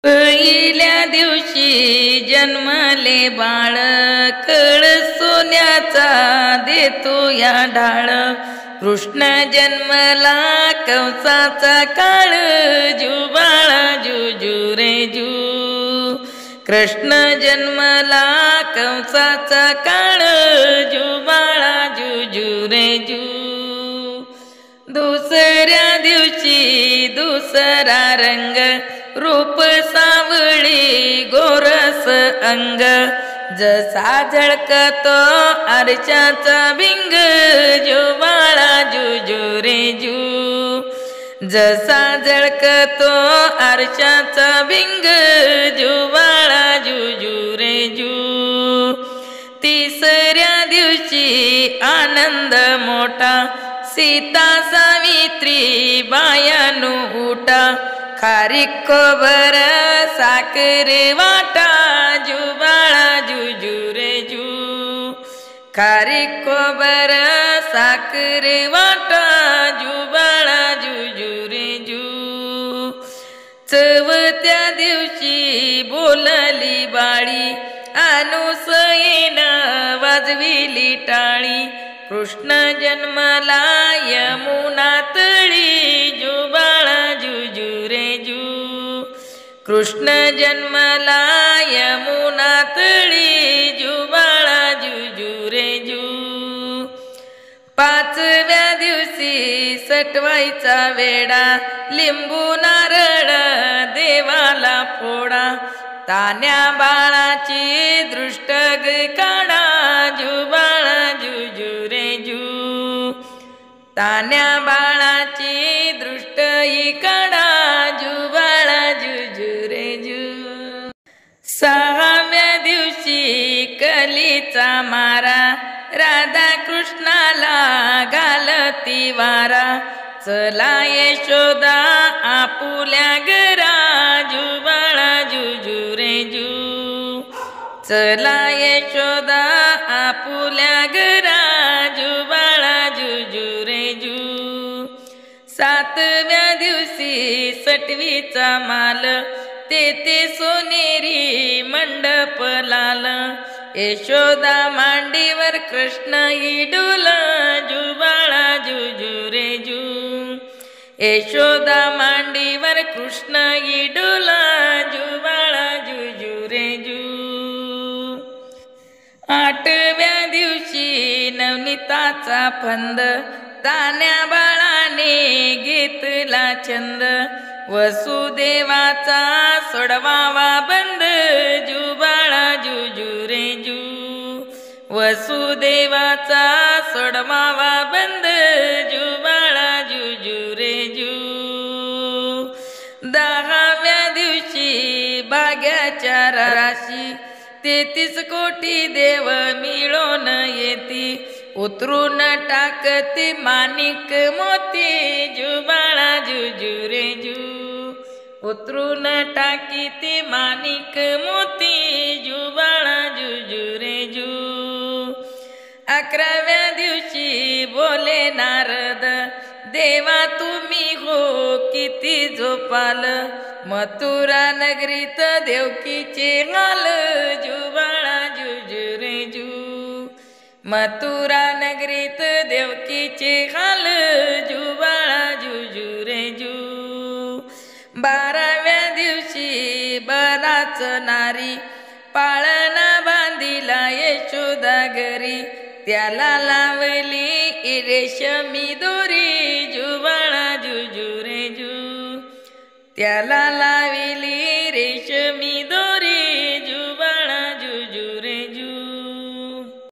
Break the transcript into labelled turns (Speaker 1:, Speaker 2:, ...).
Speaker 1: पहिल्या दिवशी जन्मले बाळ, कळ सोन्याचा देतो या ढाळ. कृष्ण जन्मला कंसाचा काळ, जुबाळा जुजू रे जू. कृष्ण जन्मला कंसाचा काळ, जुबाळा जुजू रे जू. दुसऱ्या दिवशी दुसरा रंग, रूप सावळी गोरस अंग. जसा झळकतो आरशाचा भिंग, जुबाळा जुजू रे जू. जसा झळकतो आरशाचा भिंग, जुबाळा जुजू रे जू. तिसऱ्या दिवशी आनंद मोठा, सीता सावित्री बायानु उठा. खारीक खोबर साखर वाटा, जुबाळा जुजू रे जू. खारीक खोबर साखर वाटा, जुबाळा जुजू रे जू. चौथ्या दिवशी बोलली बाळी, अनुसयेनं वाजविली टाळी. कृष्ण जन्मला यमुना तळी, जुबाळा जुजू रे जू. कृष्ण जन्मला यमुना तळी, जुबाळा जुजू रे जू. पाचव्या दिवशी सटवायचा वेडा, लिंबू नारळ देवाला फोडा. तान्या बाळाची दृष्ट काढा, जुबाळा जुजू रे जू. तान्या बाळाची दृष्ट काढा, जुबाळा जुजू रे जू. सहाव्या दिवशी कलीचा मारा, राधा कृष्णाला घालती वारा. चला यशोदा आपुल्या घरा, जुबाळा जुजू रे जू. चला यशोदा आपुल्या घरा, जुबाळा जुजू रे जू. सातव्या दिवशी सटवीचा माल, तेथे सोनेरी मंडप लाल. यशोदा मांडीवर कृष्ण डोल, जुबाळा जुजू रे जू. यशोदा मांडीवर कृष्ण डोल, जुबाळा जुजू रे जू. आठव्या दिवशी नवनीताचा फंद, तान्या बाळाने घेतला छंद. वसुदेवाचा सोडवावा बंद, जुबाळा जुजू रे जू. वसुदेवाचा सोडवावा बंद, जुबाळा जुजू रे जू. दहाव्या दिवशी भाग्याच्या राशी, 33 कोटी देव मिळून येती. उतरून टाकती माणिक मोती, जुबाळा जुजू रे जू. उतरून टाकीती माणिक मोती, जुबाळा जुजू रे जू. 11व्या दिवशी बोले नारद, देवा तुम्ही हो किती झोपाल. मथुरा नगरीत देवकीचे हाल, जुबाळा जुजू रे जू. मथुरा नगरीत देवकीचे हाल, जुबाळा जुजू रे जू. 12व्या दिवशी बराच नारी, पाळणा बांधिला यशोदा घरी. त्याला लावली रेशमी दोरी, जुबाळा जुजू रे जू. त्याला लावी